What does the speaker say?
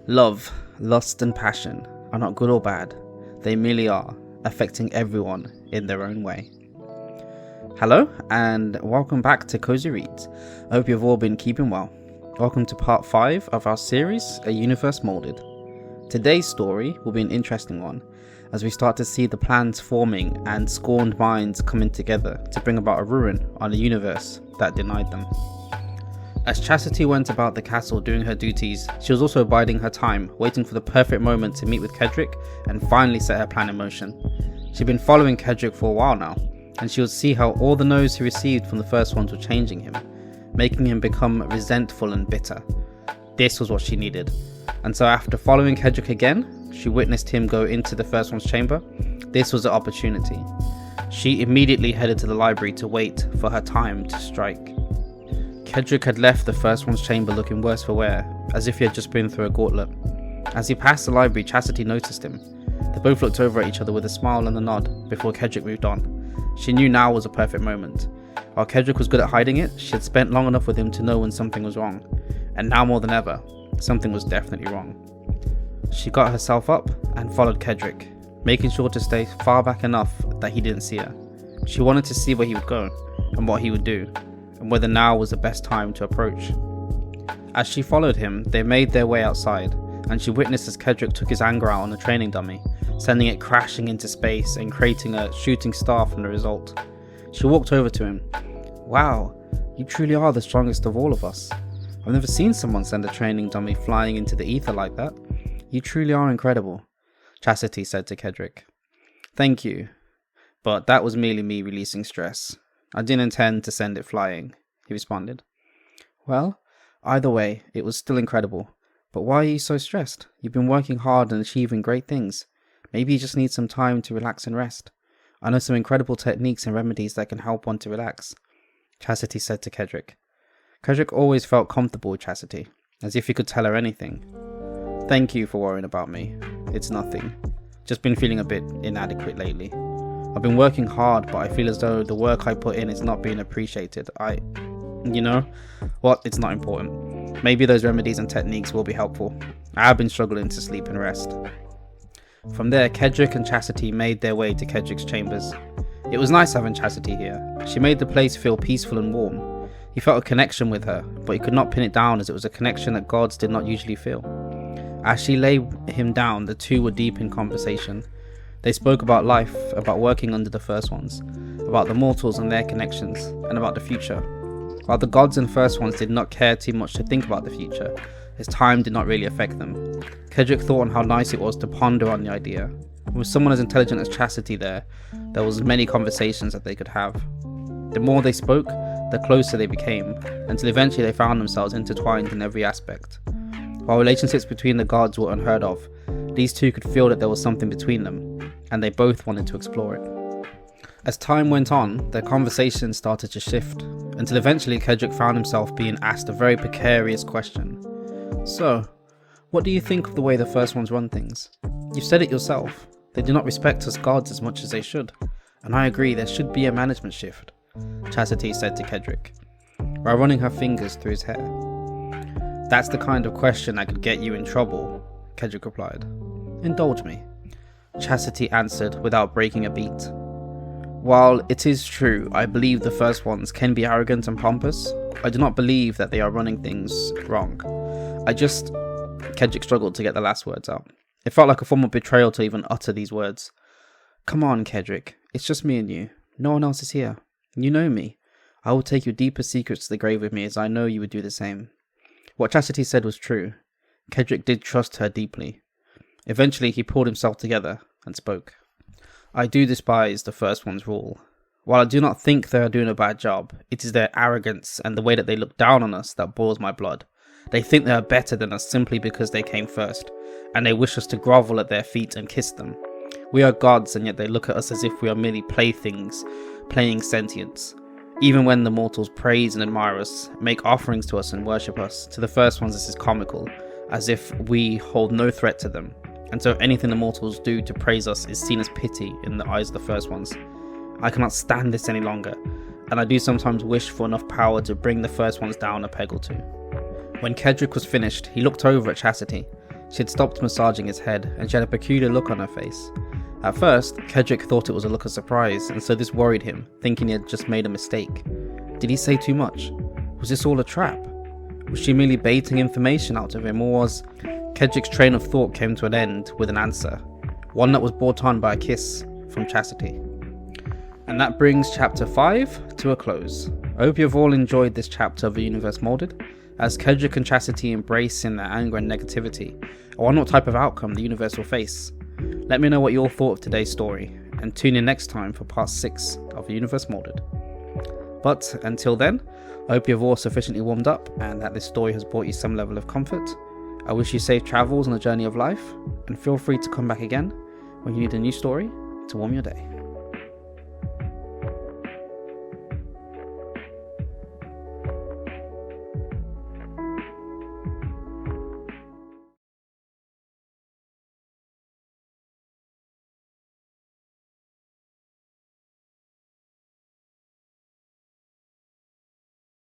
Love, lust and passion are not good or bad. They merely are, affecting everyone in their own way. Hello and welcome back to Cosy Reads. I hope you've all been keeping well. Welcome to part 5 of our series, A Universe Moulded. Today's story will be an interesting one as we start to see the plans forming and scorned minds coming together to bring about a ruin on a universe that denied them. As Chasity went about the castle doing her duties, she was also biding her time, waiting for the perfect moment to meet with Kedric and finally set her plan in motion. She'd been following Kedric for a while now, and she would see how all the no's he received from the first ones were changing him, making him become resentful and bitter. This was what she needed, and so after following Kedric again, she witnessed him go into the first one's chamber. This was the opportunity. She immediately headed to the library to wait for her time to strike. Kedric had left the first one's chamber looking worse for wear, as if he had just been through a gauntlet. As he passed the library, Chasity noticed him. They both looked over at each other with a smile and a nod before Kedric moved on. She knew now was a perfect moment. While Kedric was good at hiding it, she had spent long enough with him to know when something was wrong. And now more than ever, something was definitely wrong. She got herself up and followed Kedric, making sure to stay far back enough that he didn't see her. She wanted to see where he would go and what he would do, and whether now was the best time to approach. As she followed him, they made their way outside, and she witnessed as Kedric took his anger out on a training dummy, sending it crashing into space and creating a shooting star from the result. She walked over to him. "Wow, you truly are the strongest of all of us. I've never seen someone send a training dummy flying into the ether like that. You truly are incredible," Chasity said to Kedric. "Thank you, but that was merely me releasing stress. I didn't intend to send it flying," he responded. "Well, either way, it was still incredible. But why are you so stressed? You've been working hard and achieving great things. Maybe you just need some time to relax and rest. I know some incredible techniques and remedies that can help one to relax," Chasity said to Kedric. Kedric always felt comfortable with Chasity, as if he could tell her anything. "Thank you for worrying about me. It's nothing. Just been feeling a bit inadequate lately. I've been working hard, but I feel as though the work I put in is not being appreciated. You know what? It's not important. Maybe those remedies and techniques will be helpful. I have been struggling to sleep and rest." From there, Kedric and Chasity made their way to Kedric's chambers. It was nice having Chasity here. She made the place feel peaceful and warm. He felt a connection with her, but he could not pin it down as it was a connection that gods did not usually feel. As she laid him down, the two were deep in conversation. They spoke about life, about working under the first ones, about the mortals and their connections, and about the future. While the gods and first ones did not care too much to think about the future, as time did not really affect them, Kedric thought on how nice it was to ponder on the idea. With someone as intelligent as Chasity there was many conversations that they could have. The more they spoke, the closer they became, until eventually they found themselves intertwined in every aspect. While relationships between the gods were unheard of, these two could feel that there was something between them, and they both wanted to explore it. As time went on, their conversation started to shift, until eventually Kedric found himself being asked a very precarious question. "So, what do you think of the way the first ones run things? You've said it yourself. They do not respect us gods as much as they should, and I agree there should be a management shift," Chasity said to Kedric, while running her fingers through his hair. "That's the kind of question that could get you in trouble," Kedric replied. "Indulge me," Chasity answered without breaking a beat. "While it is true I believe the first ones can be arrogant and pompous, I do not believe that they are running things wrong. Kedric struggled to get the last words out. It felt like a form of betrayal to even utter these words. "Come on, Kedric. It's just me and you. No one else is here. You know me. I will take your deepest secrets to the grave with me, as I know you would do the same." What Chasity said was true. Kedric did trust her deeply. Eventually he pulled himself together and spoke. "I do despise the first one's rule. While I do not think they are doing a bad job, it is their arrogance and the way that they look down on us that boils my blood. They think they are better than us simply because they came first, and they wish us to grovel at their feet and kiss them. We are gods, and yet they look at us as if we are merely playthings, playing sentience. Even when the mortals praise and admire us, make offerings to us and worship us, to the first ones this is comical, as if we hold no threat to them. And so anything the mortals do to praise us is seen as pity in the eyes of the first ones. I cannot stand this any longer, and I do sometimes wish for enough power to bring the first ones down a peg or two." When Kedric was finished, he looked over at Chasity. She had stopped massaging his head, and she had a peculiar look on her face. At first, Kedric thought it was a look of surprise, and so this worried him, thinking he had just made a mistake. Did he say too much? Was this all a trap? Was she merely baiting information out of him, or was... Kedric's train of thought came to an end with an answer, one that was brought on by a kiss from Chasity. And that brings chapter 5 to a close. I hope you've all enjoyed this chapter of The Universe Moulded, as Kedric and Chasity embrace in their anger and negativity. I wonder what type of outcome the universe will face. Let me know what you all thought of today's story, and tune in next time for part 6 of The Universe Moulded. But until then, I hope you've all sufficiently warmed up and that this story has brought you some level of comfort. I wish you safe travels on the journey of life, and feel free to come back again when you need a new story to warm your day.